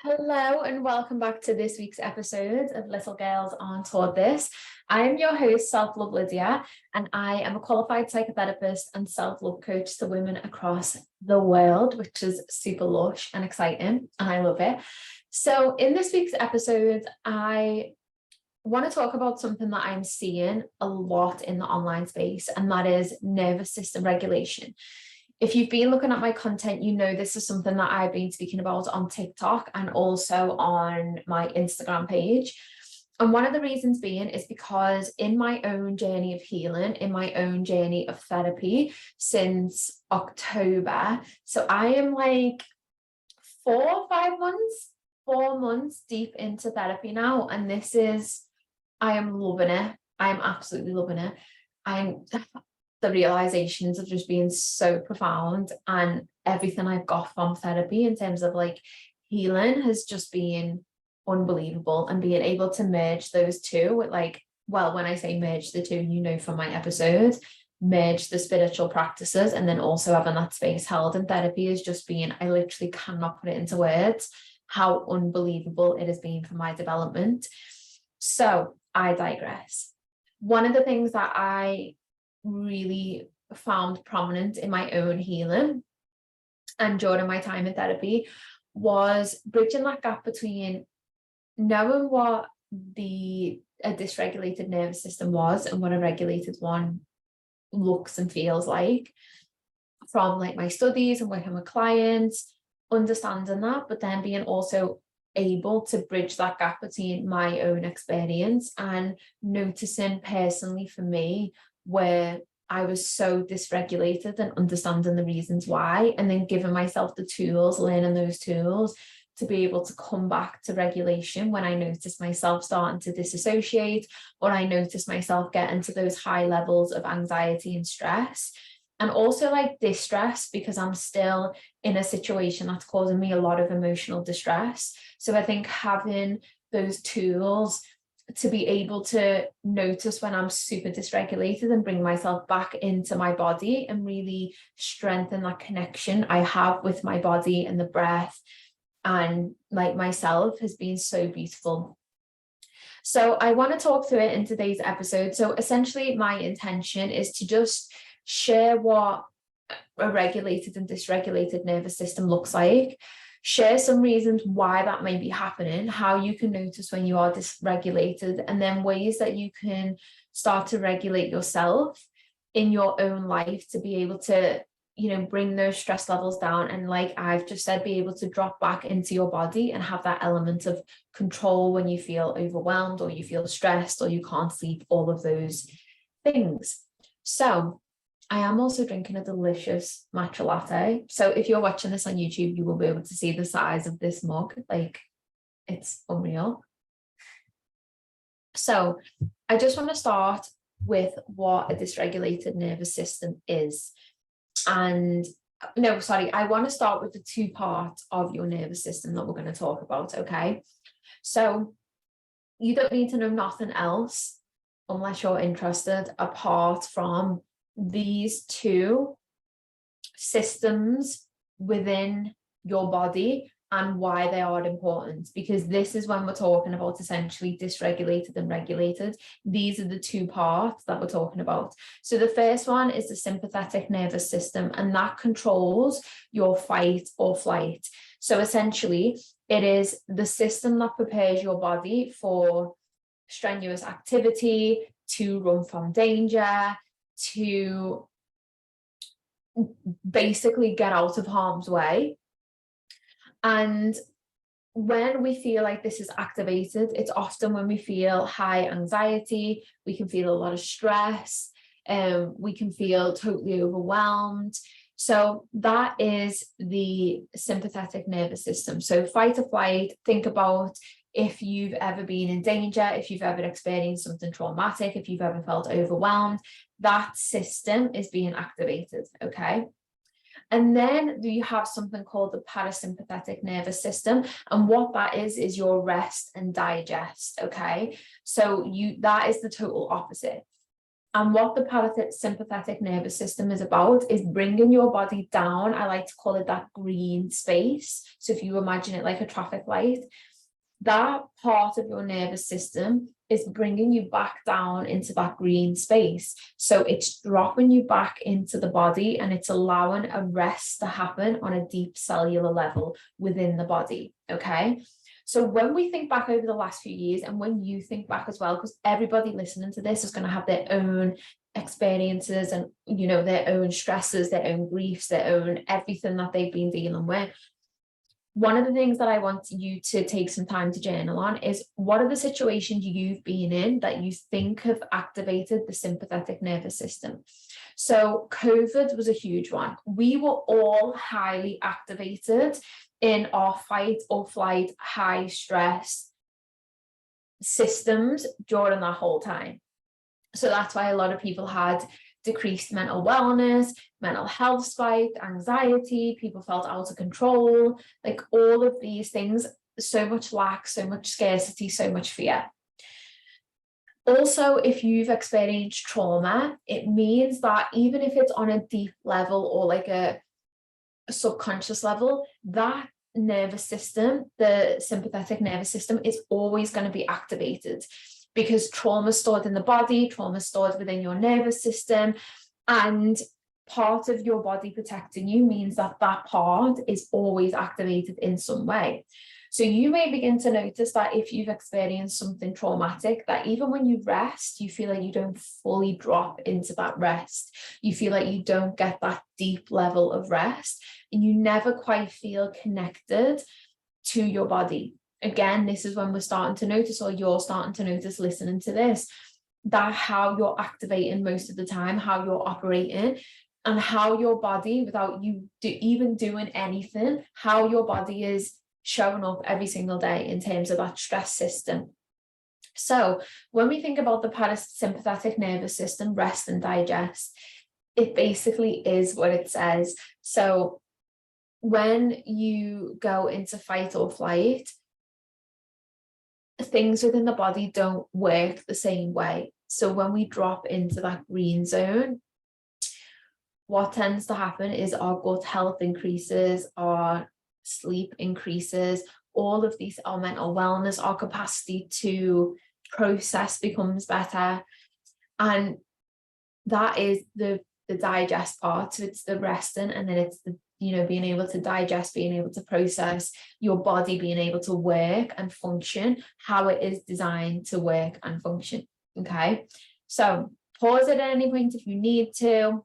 Hello and welcome back to this week's episode of Little Girls Aren't Taught This. I am your host, Self-Love Lydia, and I am a qualified psychotherapist and self-love coach to women across the world, which is super lush and exciting, and I love it. So in this week's episode, I want to talk about something that I'm seeing a lot in the online space, and that is nervous system regulation. If you've been looking at my content, you know this is something that I've been speaking about on TikTok and also on my Instagram page. And one of the reasons being is because in my own journey of healing, in my own journey of therapy since October, so I am like 4 months deep into therapy now. And I am loving it. I am absolutely loving it. The realizations have just been so profound, and everything I've got from therapy in terms of like healing has just been unbelievable. And being able to merge those two with when I say merge the two, from my episodes, merge the spiritual practices and then also having that space held in therapy has just been, I literally cannot put it into words how unbelievable it has been for my development. So I digress. One of the things that I really found prominent in my own healing and during my time in therapy was bridging that gap between knowing what a dysregulated nervous system was and what a regulated one looks and feels like from like my studies and working with clients, understanding that, but then being also able to bridge that gap between my own experience and noticing personally for me where I was so dysregulated and understanding the reasons why, and then giving myself the tools, learning those tools to be able to come back to regulation when I noticed myself starting to disassociate, or I noticed myself getting to those high levels of anxiety and stress. And also like distress, because I'm still in a situation that's causing me a lot of emotional distress. So I think having those tools to be able to notice when I'm super dysregulated and bring myself back into my body and really strengthen that connection I have with my body and the breath and like myself has been so beautiful. So I want to talk through it in today's episode. So essentially my intention is to just share what a regulated and dysregulated nervous system looks like, share some reasons why that may be happening, how you can notice when you are dysregulated, and then ways that you can start to regulate yourself in your own life to be able to, bring those stress levels down. And like I've just said, be able to drop back into your body and have that element of control when you feel overwhelmed or you feel stressed or you can't sleep, all of those things. So I am also drinking a delicious matcha latte. So if you're watching this on YouTube, you will be able to see the size of this mug. Like, it's unreal. So I just want to start with what a dysregulated nervous system is. I want to start with the two parts of your nervous system that we're going to talk about, okay? So you don't need to know nothing else unless you're interested apart from these two systems within your body and why they are important, because this is when we're talking about essentially dysregulated and regulated. These are the two parts that we're talking about. So the first one is the sympathetic nervous system, and that controls your fight or flight. So essentially it is the system that prepares your body for strenuous activity, to run from danger, to basically get out of harm's way. And when we feel like this is activated, it's often when we feel high anxiety, we can feel a lot of stress, we can feel totally overwhelmed. So that is the sympathetic nervous system. So fight or flight, think about if you've ever been in danger, if you've ever experienced something traumatic, if you've ever felt overwhelmed, that system is being activated, okay? And then you have something called the parasympathetic nervous system. And what that is your rest and digest, okay? So that is the total opposite. And what the parasympathetic nervous system is about is bringing your body down. I like to call it that green space. So if you imagine it like a traffic light, that part of your nervous system is bringing you back down into that green space. So it's dropping you back into the body, and it's allowing a rest to happen on a deep cellular level within the body. Okay. So when we think back over the last few years, and when you think back as well, because everybody listening to this is going to have their own experiences and, you know, their own stresses, their own griefs, their own everything that they've been dealing with. One of the things that I want you to take some time to journal on is, what are the situations you've been in that you think have activated the sympathetic nervous system? So COVID was a huge one. We were all highly activated in our fight or flight, high stress systems during that whole time. So that's why a lot of people had decreased mental wellness, mental health spiked, anxiety, people felt out of control, like all of these things, so much lack, so much scarcity, so much fear. Also, if you've experienced trauma, it means that even if it's on a deep level or like a subconscious level, that nervous system, the sympathetic nervous system, is always going to be activated, because trauma is stored in the body, trauma is stored within your nervous system, and part of your body protecting you means that that part is always activated in some way. So you may begin to notice that if you've experienced something traumatic, that even when you rest, you feel like you don't fully drop into that rest. You feel like you don't get that deep level of rest, and you never quite feel connected to your body. Again, this is when we're starting to notice, or you're starting to notice listening to this, that how you're activating most of the time, how you're operating, and how your body, without you even doing anything, how your body is showing up every single day in terms of that stress system. So when we think about the parasympathetic nervous system, rest and digest, it basically is what it says. So when you go into fight or flight, things within the body don't work the same way. So when we drop into that green zone, what tends to happen is our gut health increases, our sleep increases, all of these, our mental wellness, our capacity to process becomes better. And that is the digest part. So it's the resting, and then it's the, you know, being able to digest, being able to process, your body being able to work and function how it is designed to work and function. Okay, so pause it at any point if you need to,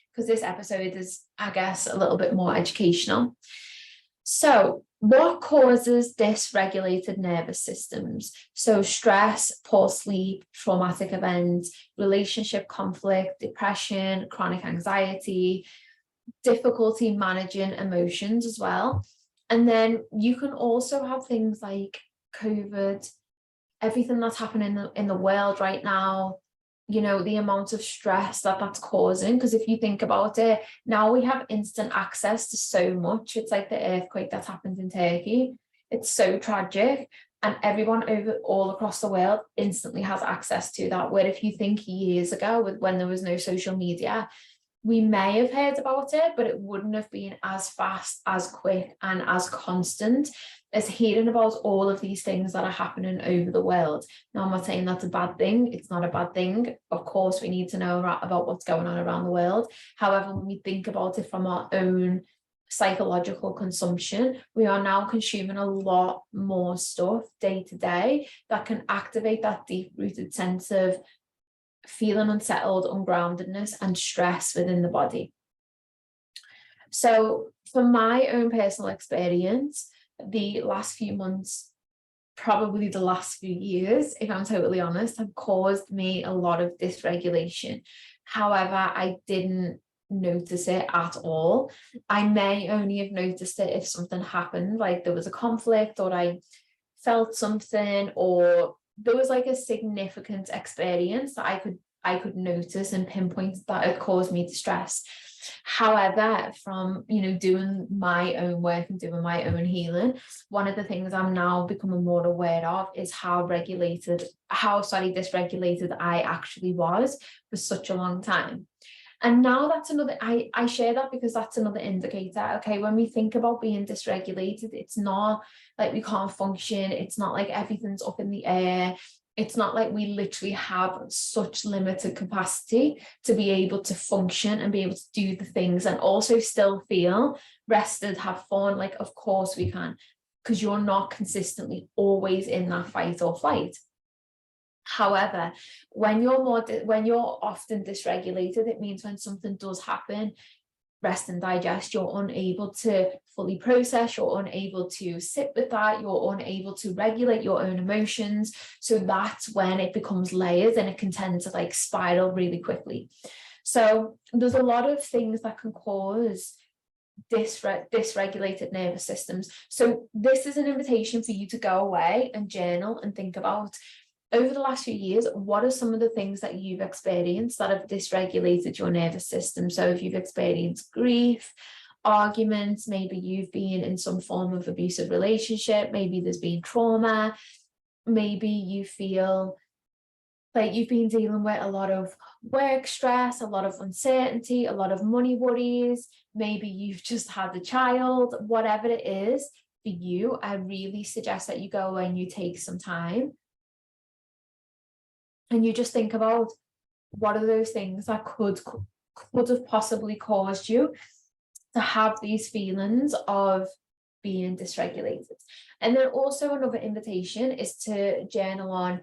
because this episode is, I guess, a little bit more educational. So what causes dysregulated nervous systems? So stress, poor sleep, traumatic events, relationship conflict, depression, chronic anxiety, difficulty managing emotions as well. And then you can also have things like COVID, everything that's happening in the world right now, you know, the amount of stress that's causing. Because if you think about it, now we have instant access to so much. It's like the earthquake that's happened in Turkey. It's so tragic. And everyone all across the world instantly has access to that. Where if you think years ago, when there was no social media, we may have heard about it, but it wouldn't have been as fast, as quick, and as constant as hearing about all of these things that are happening over the world. Now, I'm not saying that's a bad thing. It's not a bad thing. Of course, we need to know about what's going on around the world. However, when we think about it from our own psychological consumption, we are now consuming a lot more stuff day to day that can activate that deep-rooted sense of feeling unsettled, ungroundedness, and stress within the body. So from my own personal experience, the last few months, probably the last few years, if I'm totally honest, have caused me a lot of dysregulation. However, I didn't notice it at all. I may only have noticed it if something happened, like there was a conflict, or I felt something, or there was like a significant experience that I could notice and pinpoint that it caused me distress. However, from, doing my own work and doing my own healing, one of the things I'm now becoming more aware of is how dysregulated I actually was for such a long time. And now that's another, I share that because that's another indicator. Okay, when we think about being dysregulated, it's not like we can't function. It's not like everything's up in the air. It's not like we literally have such limited capacity to be able to function and be able to do the things and also still feel rested, have fun. Like, of course we can, because you're not consistently always in that fight or flight. However, when you're often dysregulated, it means when something does happen, rest and digest, you're unable to fully process, you're unable to sit with that, you're unable to regulate your own emotions. So that's when it becomes layers and it can tend to like spiral really quickly. So there's a lot of things that can cause dysregulated nervous systems. So this is an invitation for you to go away and journal and think about, over the last few years, what are some of the things that you've experienced that have dysregulated your nervous system? So if you've experienced grief, arguments, maybe you've been in some form of abusive relationship, maybe there's been trauma, maybe you feel like you've been dealing with a lot of work stress, a lot of uncertainty, a lot of money worries, maybe you've just had a child, whatever it is for you, I really suggest that you go away and you take some time and you just think about what are those things that could have possibly caused you to have these feelings of being dysregulated. And then also another invitation is to journal on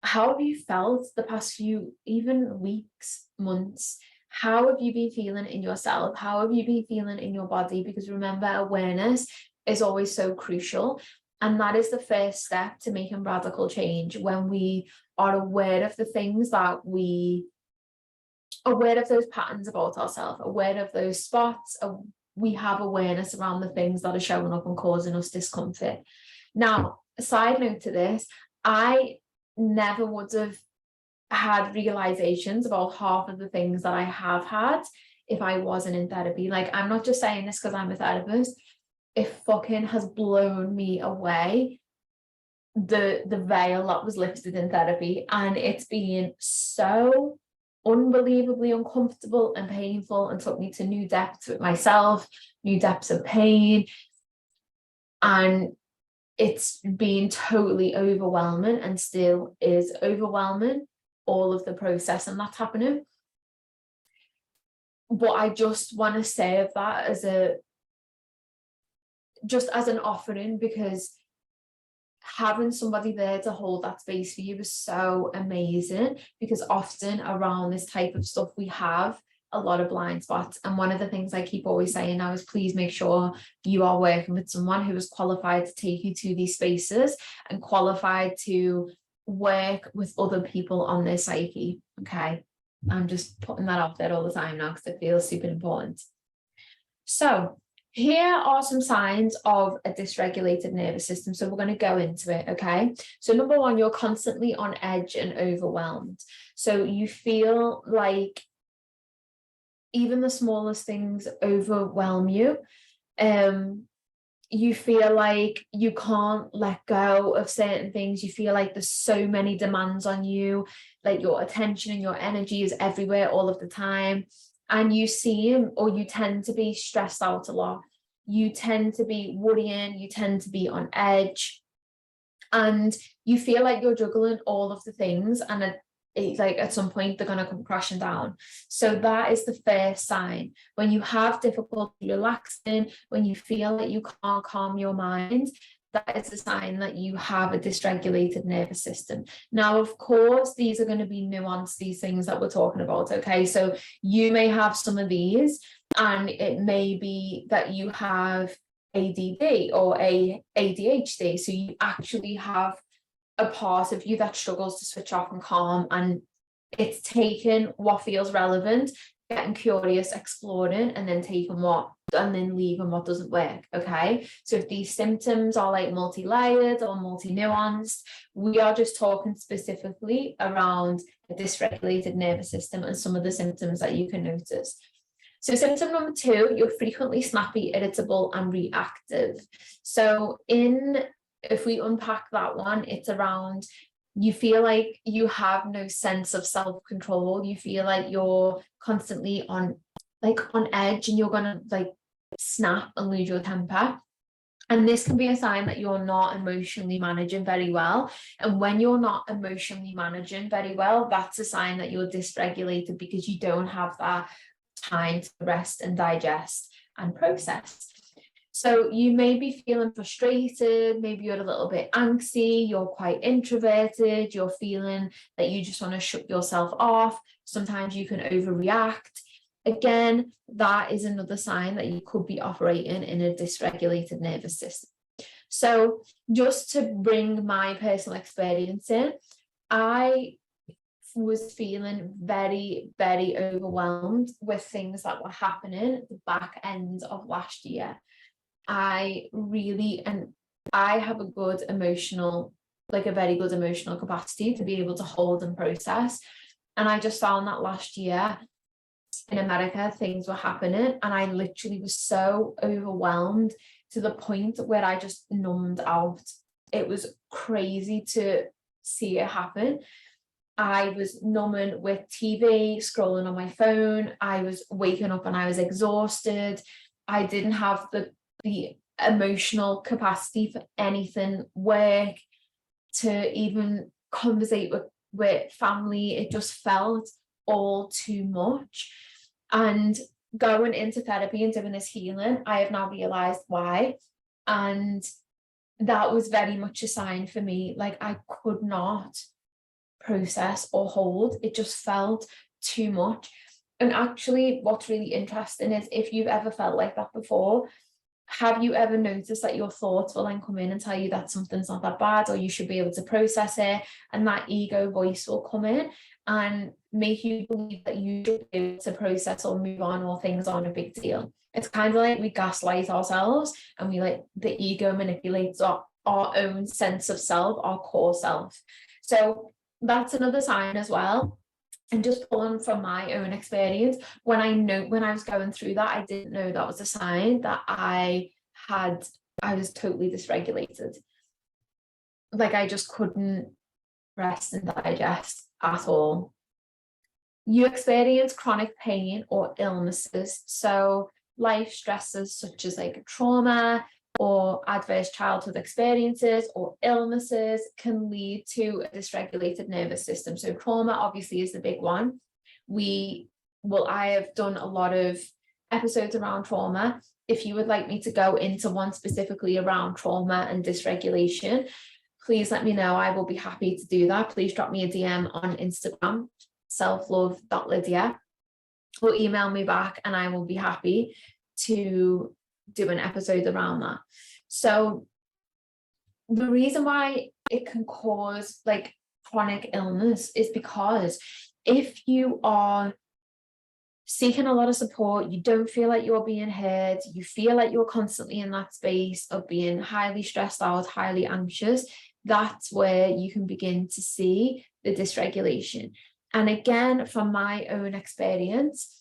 how have you felt the past few, even weeks, months. How have you been feeling in yourself? How have you been feeling in your body? Because remember, awareness is always so crucial. And that is the first step to making radical change, when we are aware of the things that aware of those patterns about ourselves, aware of those spots, we have awareness around the things that are showing up and causing us discomfort. Now, a side note to this, I never would have had realizations about half of the things that I have had if I wasn't in therapy. Like, I'm not just saying this because I'm a therapist. It fucking has blown me away, the veil that was lifted in therapy, and it's been so unbelievably uncomfortable and painful and took me to new depths with myself, new depths of pain, and it's been totally overwhelming and still is overwhelming, all of the process and that's happening. But I just want to say of that as an offering, because having somebody there to hold that space for you is so amazing, because often around this type of stuff we have a lot of blind spots. And one of the things I keep always saying now is, please make sure you are working with someone who is qualified to take you to these spaces and qualified to work with other people on their psyche. Okay, I'm just putting that out there all the time now because it feels super important. So here are some signs of a dysregulated nervous system. So we're going to go into it, okay? So number one, you're constantly on edge and overwhelmed. So you feel like even the smallest things overwhelm you. You feel like you can't let go of certain things. You feel like there's so many demands on you, like your attention and your energy is everywhere all of the time. And you tend to be stressed out a lot. You tend to be worrying, you tend to be on edge, and you feel like you're juggling all of the things, and like at some point they're going to come crashing down. So that is the first sign. When you have difficulty relaxing, when you feel that you can't calm your mind, that is a sign that you have a dysregulated nervous system. Now, of course, these are going to be nuanced, these things that we're talking about, okay? So you may have some of these, and it may be that you have ADD or ADHD. So you actually have a part of you that struggles to switch off and calm, and it's taking what feels relevant, getting curious, exploring, and then leaving what doesn't work. Okay, so if these symptoms are like multi-layered or multi-nuanced, we are just talking specifically around a dysregulated nervous system and some of the symptoms that you can notice. So symptom number 2, you're frequently snappy, irritable, and reactive. So if we unpack that one, it's around, you feel like you have no sense of self-control. You feel like you're constantly on edge, and you're gonna like snap and lose your temper. And this can be a sign that you're not emotionally managing very well. And when you're not emotionally managing very well, that's a sign that you're dysregulated, because you don't have that time to rest and digest and process. So you may be feeling frustrated, maybe you're a little bit angsty, you're quite introverted, you're feeling that you just want to shut yourself off. Sometimes you can overreact. Again, that is another sign that you could be operating in a dysregulated nervous system. So just to bring my personal experience in, I was feeling very, very overwhelmed with things that were happening at the back end of last year. I have a good emotional, like a very good emotional capacity to be able to hold and process. And I just found that last year in America, things were happening, and I literally was so overwhelmed to the point where I just numbed out. It was crazy to see it happen. I was numbing with TV, scrolling on my phone. I was waking up and I was exhausted. I didn't have the emotional capacity for anything, work, to even conversate with family. It just felt all too much. And going into therapy and doing this healing, I have now realized why. And that was very much a sign for me. Like, I could not process or hold. It just felt too much. And actually, what's really interesting is, if you've ever felt like that before, have you ever noticed that your thoughts will then come in and tell you that something's not that bad, or you should be able to process it, and that ego voice will come in and make you believe that you should be able to process or move on, or things aren't a big deal. It's kind of like we gaslight ourselves, and the ego manipulates our own sense of self, our core self. So that's another sign as well. And just pulling from my own experience, when I was going through that, I didn't know that was a sign that I was totally dysregulated. Like, I just couldn't rest and digest at all. You experience chronic pain or illnesses. So life stresses such as like trauma or adverse childhood experiences or illnesses can lead to a dysregulated nervous system. So trauma obviously is the big one. I have done a lot of episodes around trauma. If you would like me to go into one specifically around trauma and dysregulation, please let me know. I will be happy to do that. Please drop me a DM on Instagram, selflove.lydia, or email me back, and I will be happy to do an episode around that. So the reason why it can cause like chronic illness is because if you are seeking a lot of support, you don't feel like you're being heard, you feel like you're constantly in that space of being highly stressed out, highly anxious, that's where you can begin to see the dysregulation. And again, from my own experience,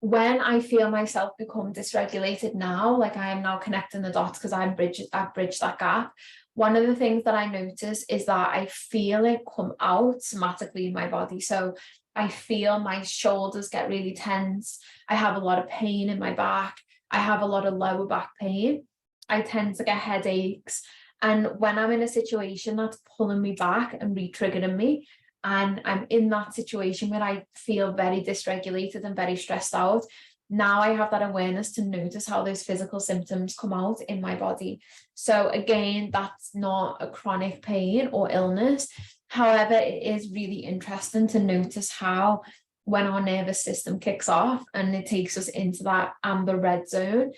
when I feel myself become dysregulated now, like I am now connecting the dots because I've bridged that gap. One of the things that I notice is that I feel it come out somatically in my body. So I feel my shoulders get really tense. I have a lot of pain in my back. I have a lot of lower back pain. I tend to get headaches. And when I'm in a situation that's pulling me back and re-triggering me, and I'm in that situation where I feel very dysregulated and very stressed out, now I have that awareness to notice how those physical symptoms come out in my body. So again, that's not a chronic pain or illness. However, it is really interesting to notice how, when our nervous system kicks off and it takes us into that amber red zone,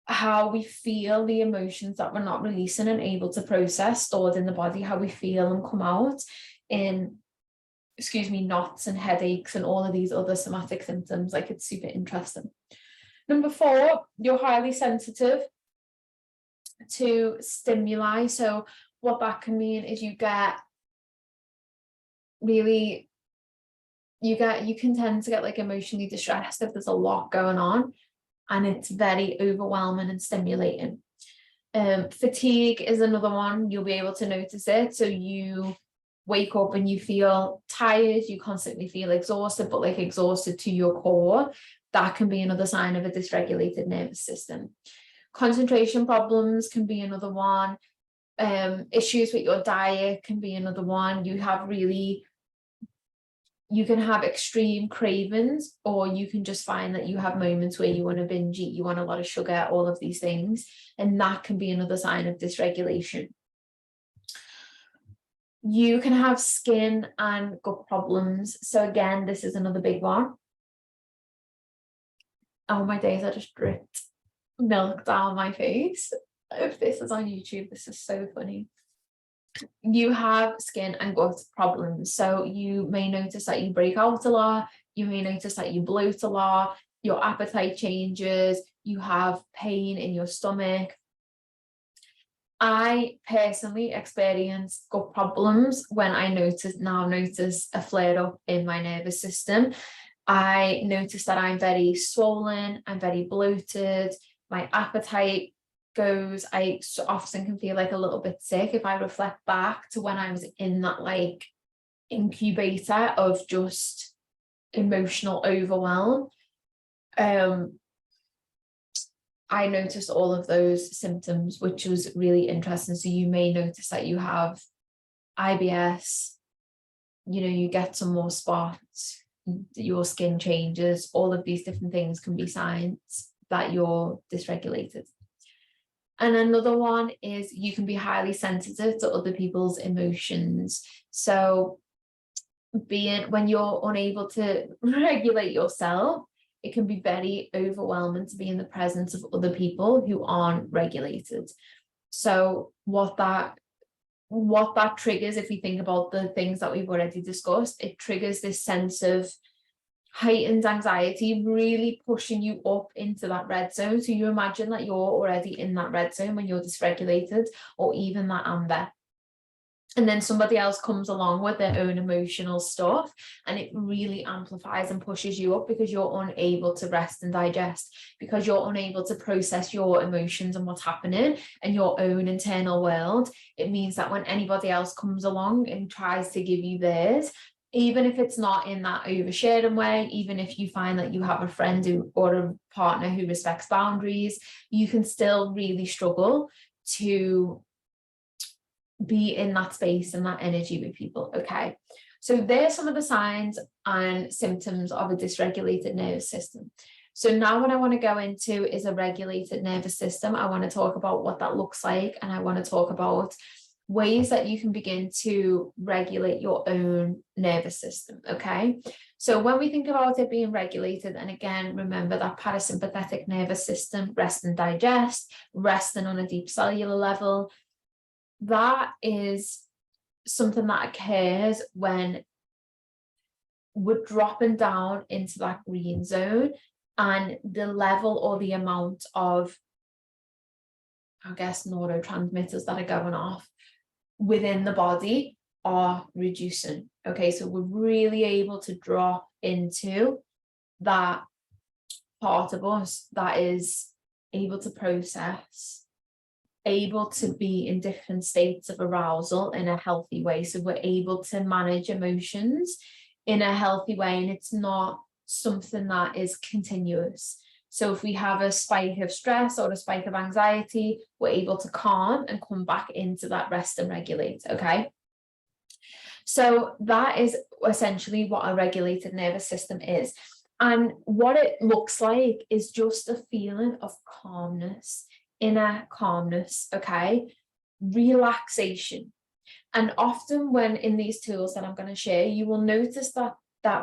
how we feel the emotions that we're not releasing and able to process stored in the body, how we feel them come out in, knots and headaches and all of these other somatic symptoms. Like, it's super interesting. Number 4, you're highly sensitive to stimuli. So what that can mean is you get really you can tend to get like emotionally distressed if there's a lot going on and it's very overwhelming and stimulating. Fatigue is another one. You'll be able to notice it. So you wake up and you feel tired, you constantly feel exhausted, but like exhausted to your core. That can be another sign of a dysregulated nervous system. Concentration problems can be another one. Issues with your diet can be another one. You can have extreme cravings, or you can just find that you have moments where you want to binge eat, you want a lot of sugar, all of these things. And that can be another sign of dysregulation. You can have skin and gut problems. So again, this is another big one. Oh my days, I just dripped milk down my face. If this is on YouTube, this is so funny. You have skin and gut problems. So you may notice that you break out a lot. You may notice that you bloat a lot. Your appetite changes. You have pain in your stomach. I personally experience gut problems when I notice a flare up in my nervous system. I notice that I'm very swollen, I'm very bloated, my appetite goes, I often can feel like a little bit sick if I reflect back to when I was in that like incubator of just emotional overwhelm. I noticed all of those symptoms, which was really interesting. So you may notice that you have IBS, you get some more spots, your skin changes, all of these different things can be signs that you're dysregulated. And another one is you can be highly sensitive to other people's emotions. So when you're unable to regulate yourself, it can be very overwhelming to be in the presence of other people who aren't regulated. So what that triggers, if we think about the things that we've already discussed, it triggers this sense of heightened anxiety, really pushing you up into that red zone. So you imagine that you're already in that red zone when you're dysregulated, or even that amber. And then somebody else comes along with their own emotional stuff, and it really amplifies and pushes you up because you're unable to rest and digest, because you're unable to process your emotions and what's happening and your own internal world. It means that when anybody else comes along and tries to give you theirs, even if it's not in that oversharing way, even if you find that you have a friend or a partner who respects boundaries, you can still really struggle to be in that space and that energy with people. Okay, so there's some of the signs and symptoms of a dysregulated nervous system. So now what I want to go into is a regulated nervous system. I want to talk about what that looks like, and I want to talk about ways that you can begin to regulate your own nervous system. Okay, so when we think about it being regulated, and again, remember that parasympathetic nervous system, rest and digest, resting on a deep cellular level, that is something that occurs when we're dropping down into that green zone, and the level or the amount of, I guess, neurotransmitters that are going off within the body are reducing. Okay, so we're really able to drop into that part of us that is able to process, able to be in different states of arousal in a healthy way. So we're able to manage emotions in a healthy way, and it's not something that is continuous. So if we have a spike of stress or a spike of anxiety, we're able to calm and come back into that rest and regulate. Okay, so that is essentially what a regulated nervous system is. And what it looks like is just a feeling of calmness, inner calmness, okay, relaxation. And often when in these tools that I'm going to share, you will notice that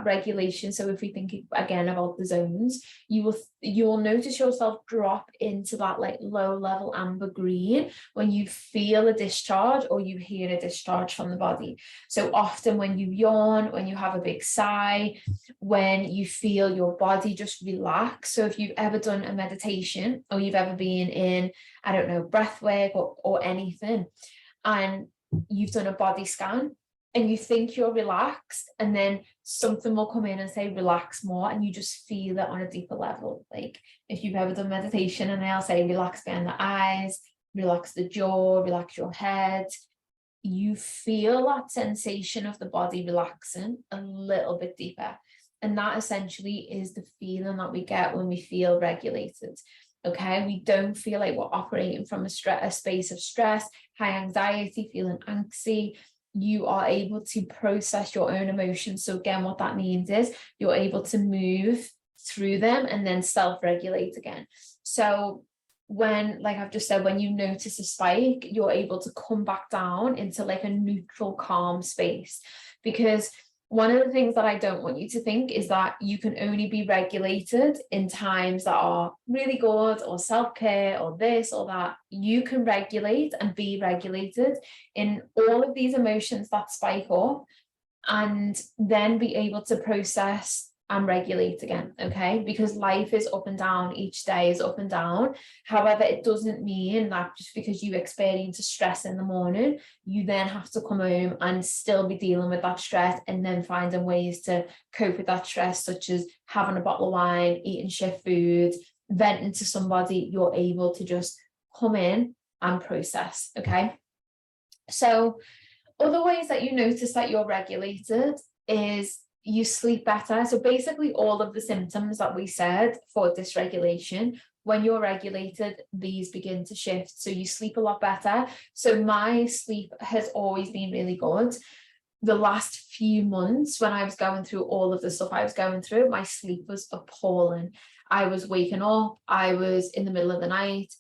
regulation. So if we think again about the zones, you will notice yourself drop into that like low level amber green when you feel a discharge or you hear a discharge from the body. So often when you yawn, when you have a big sigh, when you feel your body just relax. So if you've ever done a meditation, or you've ever been in, I don't know, breath work or anything, and you've done a body scan, and you think you're relaxed, and then something will come in and say relax more, and you just feel it on a deeper level. Like if you've ever done meditation and they'll say relax behind the eyes, relax the jaw, relax your head, you feel that sensation of the body relaxing a little bit deeper. And that essentially is the feeling that we get when we feel regulated. Okay, we don't feel like we're operating from a space of stress, high anxiety, feeling anxious. You are able to process your own emotions. So again, what that means is you're able to move through them and then self-regulate again. So when, like I've just said, when you notice a spike, you're able to come back down into like a neutral, calm space. Because one of the things that I don't want you to think is that you can only be regulated in times that are really good, or self-care, or this or that. You can regulate and be regulated in all of these emotions that spike up, and then be able to process and regulate again. Okay, because life is up and down, each day is up and down. However, it doesn't mean that just because you experience a stress in the morning, you then have to come home and still be dealing with that stress, and then finding ways to cope with that stress, such as having a bottle of wine, eating shift food, venting to somebody. You're able to just come in and process. Okay, so other ways that you notice that you're regulated is you sleep better. So basically all of the symptoms that we said for dysregulation, when you're regulated, these begin to shift. So you sleep a lot better. So my sleep has always been really good. The last few months, when I was going through all of the stuff I was going through, my sleep was appalling. I was waking up, I was in the middle of the night,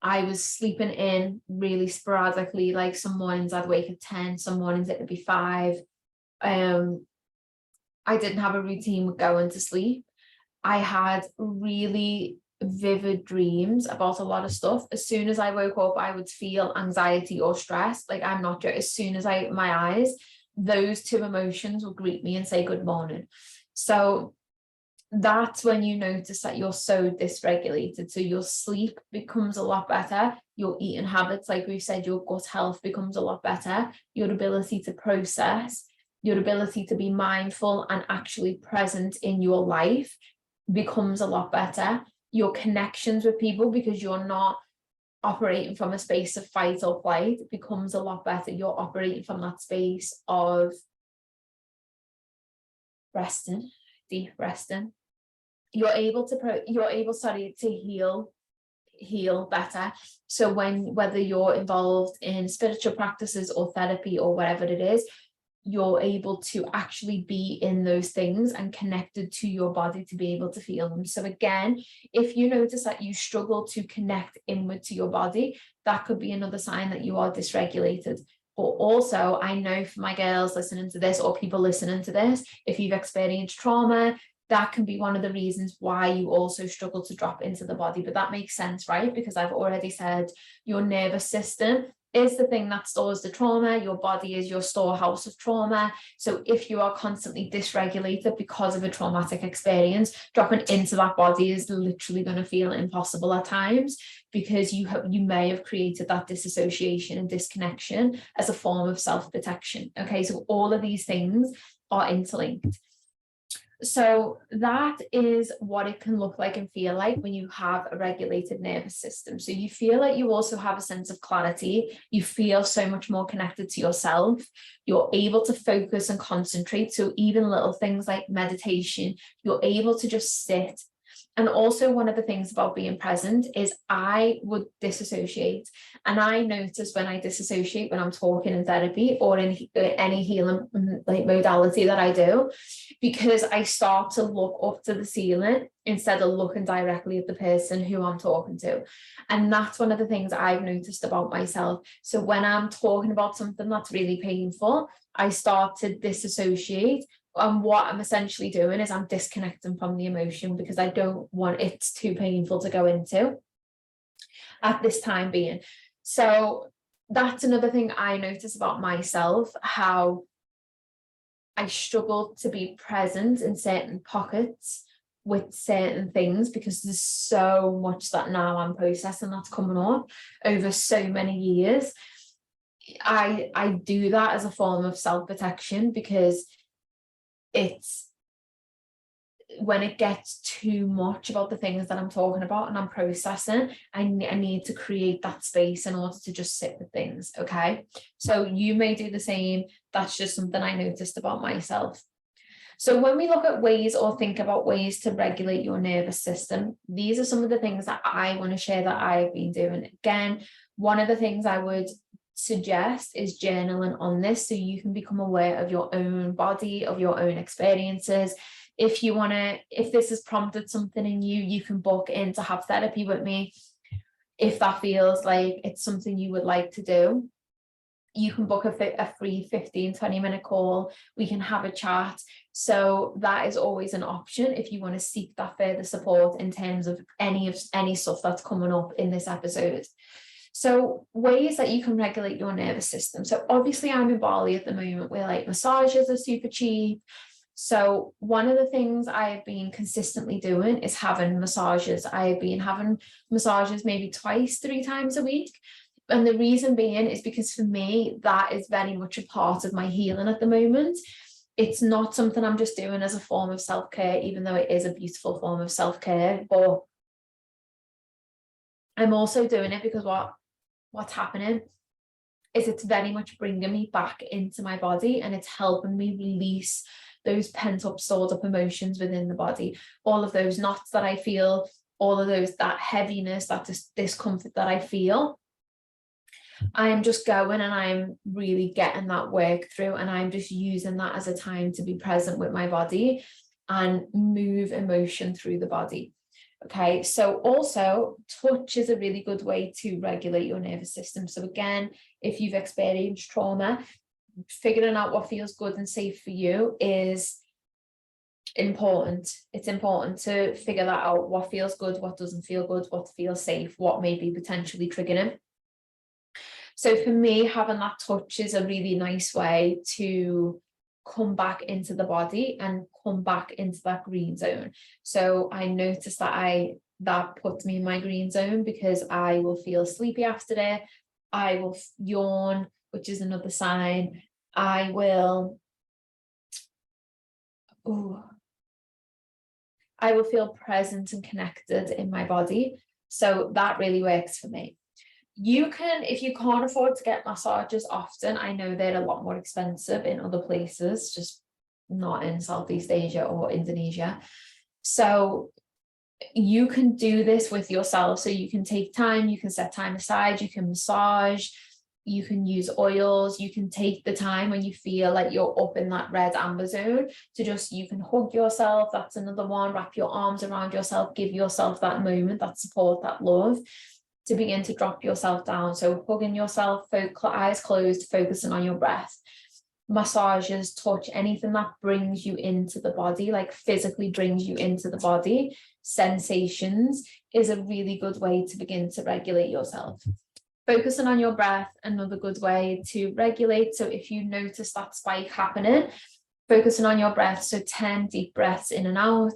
I was sleeping in really sporadically. Like some mornings I'd wake at 10, some mornings it would be 5. I didn't have a routine with going to sleep. I had really vivid dreams about a lot of stuff. As soon as I woke up, I would feel anxiety or stress. Like I'm not joking. As soon as I opened my eyes, those two emotions will greet me and say good morning. So that's when you notice that you're so dysregulated. So your sleep becomes a lot better. Your eating habits, like we've said, your gut health becomes a lot better. Your ability to process, your ability to be mindful and actually present in your life becomes a lot better. Your connections with people, because you're not operating from a space of fight or flight, becomes a lot better. You're operating from that space of resting, deep resting. You're able to heal better. So whether you're involved in spiritual practices or therapy or whatever it is, you're able to actually be in those things and connected to your body to be able to feel them. So again, if you notice that you struggle to connect inward to your body, that could be another sign that you are dysregulated. But also, I know for my girls listening to this, or people listening to this, if you've experienced trauma, that can be one of the reasons why you also struggle to drop into the body. But that makes sense, right? Because I've already said your nervous system is the thing that stores the trauma. Your body is your storehouse of trauma. So if you are constantly dysregulated because of a traumatic experience, dropping into that body is literally going to feel impossible at times, because you may have created that disassociation and disconnection as a form of self-protection. Okay, so all of these things are interlinked. So that is what it can look like and feel like when you have a regulated nervous system. So you feel like you also have a sense of clarity. You feel so much more connected to yourself. You're able to focus and concentrate. So even little things like meditation, you're able to just sit. And also one of the things about being present is I would disassociate. And I notice when I disassociate, when I'm talking in therapy or in any healing like modality that I do, because I start to look up to the ceiling instead of looking directly at the person who I'm talking to. And that's one of the things I've noticed about myself. So when I'm talking about something that's really painful, I start to disassociate. And what I'm essentially doing is I'm disconnecting from the emotion, because I don't want it's too painful to go into at this time being. So that's another thing I notice about myself, how I struggle to be present in certain pockets with certain things, because there's so much that now I'm processing that's coming up over so many years. I do that as a form of self-protection, because it's when it gets too much about the things that I'm talking about and I'm processing, I need to create that space in order to just sit with things. Okay, so you may do the same. That's just something I noticed about myself. So when we look at ways or think about ways to regulate your nervous system, these are some of the things that I want to share that I've been doing. Again, one of the things I would suggest is journaling on this, so you can become aware of your own body, of your own experiences. If you want to, if this has prompted something in you, you can book in to have therapy with me. If that feels like it's something you would like to do, you can book a free 15-20 minute call. We can have a chat. So that is always an option if you want to seek that further support in terms of any stuff that's coming up in this episode. So ways that you can regulate your nervous system. So obviously I'm in Bali at the moment where like massages are super cheap. So one of the things I have been consistently doing is having massages. I have been having massages maybe 2-3 times a week. And the reason being is because for me, that is very much a part of my healing at the moment. It's not something I'm just doing as a form of self-care, even though it is a beautiful form of self-care, but I'm also doing it because what's happening is it's very much bringing me back into my body, and it's helping me release those pent-up, stored up emotions within the body, all of those knots that I feel, all of those, that heaviness, that discomfort that I feel. I am just going and I'm really getting that work through, and I'm just using that as a time to be present with my body and move emotion through the body. Okay, so also touch is a really good way to regulate your nervous system. So again, if you've experienced trauma, figuring out what feels good and safe for you is important. It's important to figure that out, what feels good, what doesn't feel good, what feels safe, what may be potentially triggering. So for me, having that touch is a really nice way to come back into the body and come back into that green zone. So I noticed that puts me in my green zone, because I will feel sleepy after it. I will yawn, which is another sign. I will feel present and connected in my body. So that really works for me. You can, if you can't afford to get massages often, I know they're a lot more expensive in other places, just not in Southeast Asia or Indonesia. So you can do this with yourself. So you can take time, you can set time aside, you can massage, you can use oils, you can take the time when you feel like you're up in that red amber zone to just, you can hug yourself. That's another one. Wrap your arms around yourself, give yourself that moment, that support, that love, to begin to drop yourself down. So hugging yourself, eyes closed, focusing on your breath. Massages, touch, anything that brings you into the body, like physically brings you into the body, sensations, is a really good way to begin to regulate yourself. Focusing on your breath, another good way to regulate. So if you notice that spike happening, focusing on your breath, so 10 deep breaths in and out.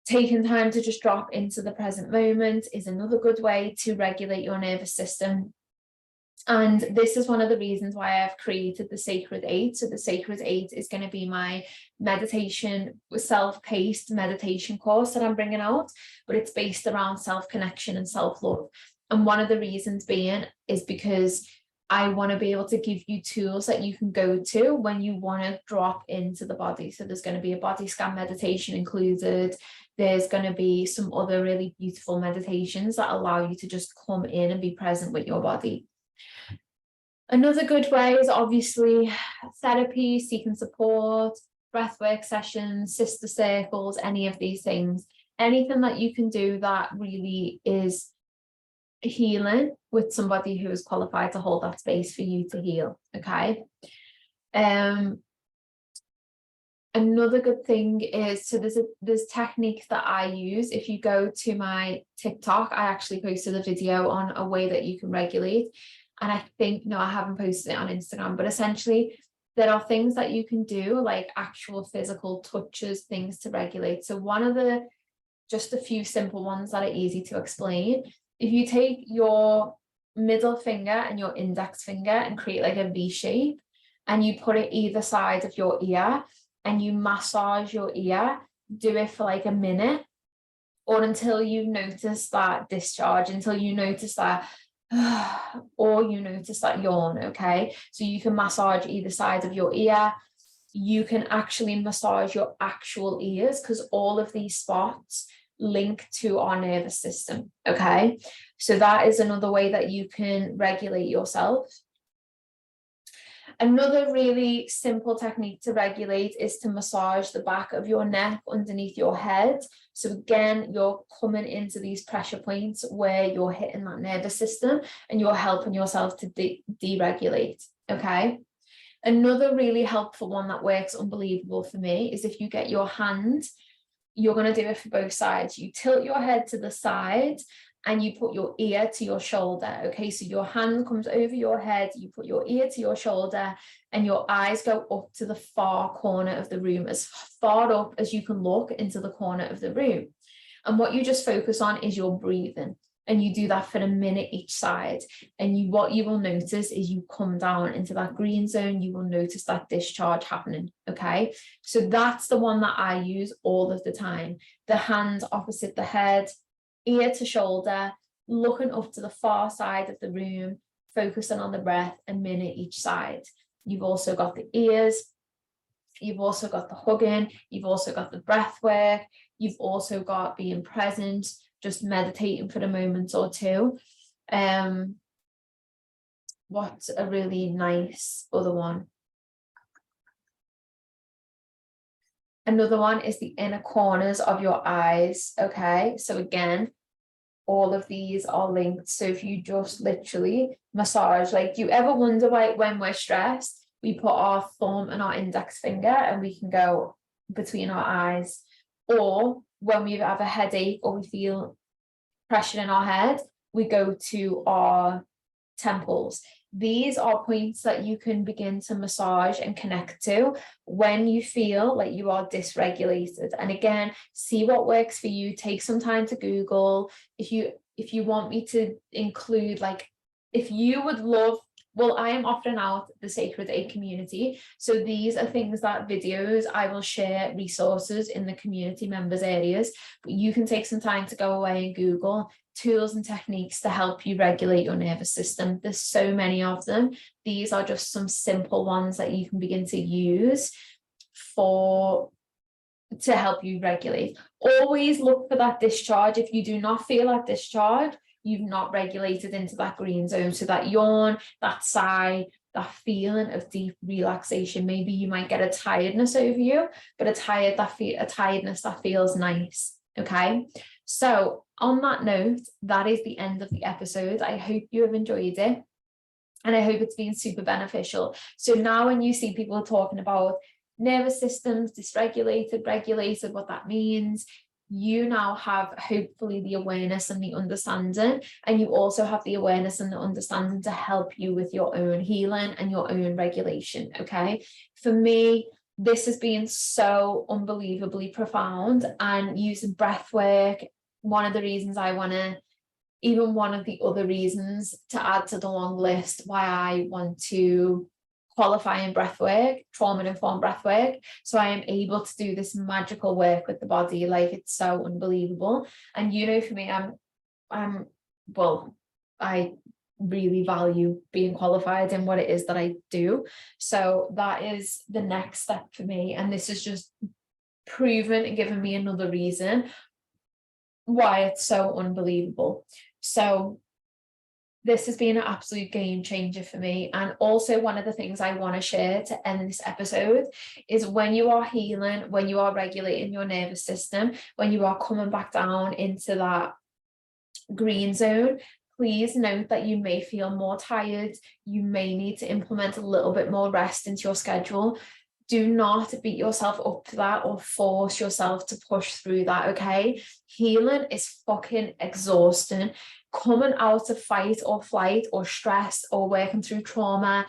Taking time to just drop into the present moment is another good way to regulate your nervous system. And this is one of the reasons why I've created the Sacred 8. So the Sacred 8 is going to be my meditation, self-paced meditation course that I'm bringing out, but it's based around self-connection and self-love. And one of the reasons being is because I want to be able to give you tools that you can go to when you want to drop into the body. So there's going to be a body scan meditation included. There's going to be some other really beautiful meditations that allow you to just come in and be present with your body. Another good way is obviously therapy, seeking support, breathwork sessions, sister circles, any of these things. Anything that you can do that really is healing with somebody who is qualified to hold that space for you to heal. Okay. Another good thing is, so there's techniques that I use. If you go to my TikTok, I actually posted a video on a way that you can regulate. And I think, no, I haven't posted it on Instagram, but essentially there are things that you can do, like actual physical touches, things to regulate. So one of just a few simple ones that are easy to explain. If you take your middle finger and your index finger and create like a V shape, and you put it either side of your ear and you massage your ear. Do it for like a minute, or until you notice that discharge, until you notice that or you notice that yawn. Okay, so you can massage either side of your ear. You can actually massage your actual ears, because all of these spots link to our nervous system. Okay, so that is another way that you can regulate yourself. Another really simple technique to regulate is to massage the back of your neck underneath your head. So again, you're coming into these pressure points where you're hitting that nervous system and you're helping yourself to deregulate. Okay. Another really helpful one that works unbelievable for me is if you get your hand, you're going to do it for both sides. You tilt your head to the side and you put your ear to your shoulder. Okay, so your hand comes over your head, you put your ear to your shoulder, and your eyes go up to the far corner of the room, as far up as you can look into the corner of the room. And what you just focus on is your breathing. And you do that for a minute each side. And what you will notice is you come down into that green zone. You will notice that discharge happening. Okay, so that's the one that I use all of the time. The hand opposite the head, ear to shoulder, looking up to the far side of the room, focusing on the breath, a minute each side. You've also got the ears, you've also got the hugging, you've also got the breath work, you've also got being present, just meditating for a moment or two. What's a really nice other one? Another one is the inner corners of your eyes. Okay, so again, all of these are linked. So if you just literally massage, like, do you ever wonder why when we're stressed, we put our thumb and our index finger and we can go between our eyes? Or when we have a headache or we feel pressure in our head, we go to our temples. These are points that you can begin to massage and connect to when you feel like you are dysregulated. And again, see what works for you. Take some time to Google. If you want me to include, like, if you would love, well, I am offering out the Sacred 8 community. So these are things that videos, I will share resources in the community members areas, but you can take some time to go away and Google tools and techniques to help you regulate your nervous system. There's so many of them. These are just some simple ones that you can begin to use to help you regulate. Always look for that discharge. If you do not feel that discharge, you've not regulated into that green zone. So that yawn, that sigh, that feeling of deep relaxation. Maybe you might get a tiredness over you, but a tiredness that feels nice. Okay, so on that note, that is the end of the episode. I hope you have enjoyed it, and I hope it's been super beneficial. So now when you see people talking about nervous systems, dysregulated, regulated, what that means, you now have hopefully the awareness and the understanding, and you also have the awareness and the understanding to help you with your own healing and your own regulation. Okay, for me, this has been so unbelievably profound, and using breath work, one of the other reasons to add to the long list why I want to qualify in breathwork, trauma-informed breathwork, so I am able to do this magical work with the body. Like, it's so unbelievable. And for me, I really value being qualified in what it is that I do. So that is the next step for me, and this is just proven and given me another reason why it's so unbelievable. So this has been an absolute game changer for me. And also, one of the things I want to share to end this episode is, when you are healing, when you are regulating your nervous system, when you are coming back down into that green zone, please note that you may feel more tired. You may need to implement a little bit more rest into your schedule. Do not beat yourself up for that or force yourself to push through that, okay? Healing is fucking exhausting. Coming out of fight or flight or stress or working through trauma,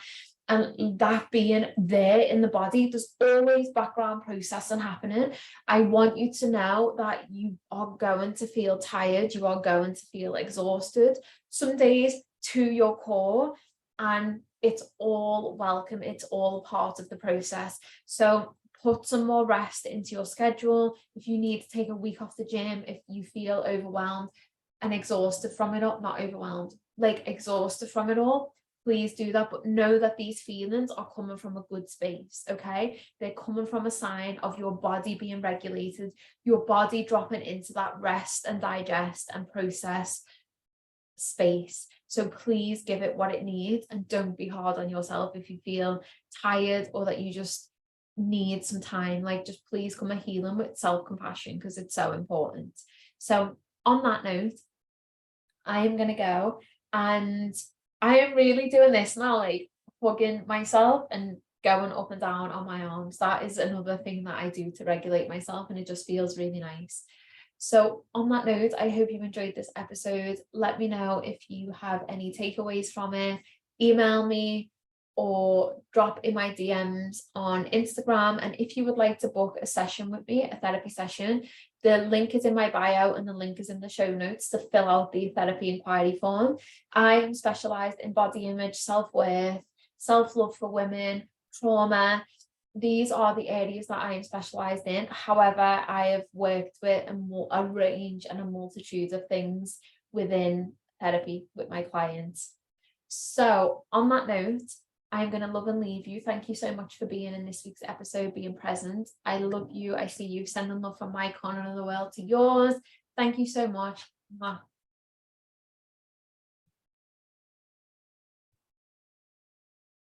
and that being there in the body, there's always background processing happening. I want you to know that you are going to feel tired. You are going to feel exhausted. Some days to your core, and it's all welcome. It's all part of the process. So put some more rest into your schedule. If you need to take a week off the gym, if you feel overwhelmed and exhausted from it all, not overwhelmed, like exhausted from it all, please do that. But know that these feelings are coming from a good space, okay? They're coming from a sign of your body being regulated, your body dropping into that rest and digest and process space. So please give it what it needs, and don't be hard on yourself if you feel tired or that you just need some time. Like, just please come and healing with self-compassion, because it's so important. So on that note, I am going to go, and I am really doing this now, like hugging myself and going up and down on my arms. That is another thing that I do to regulate myself, and it just feels really nice. So on that note, I hope you enjoyed this episode. Let me know if you have any takeaways from it. Email me or drop in my DMs on Instagram. And if you would like to book a session with me, a therapy session, the link is in my bio and the link is in the show notes to fill out the therapy inquiry form. I am specialised in body image, self-worth, self-love for women, trauma. These are the areas that I am specialised in. However, I have worked with a range and a multitude of things within therapy with my clients. So on that note, I'm going to love and leave you. Thank you so much for being in this week's episode, being present. I love you. I see you. Sending love from my corner of the world to yours. Thank you so much.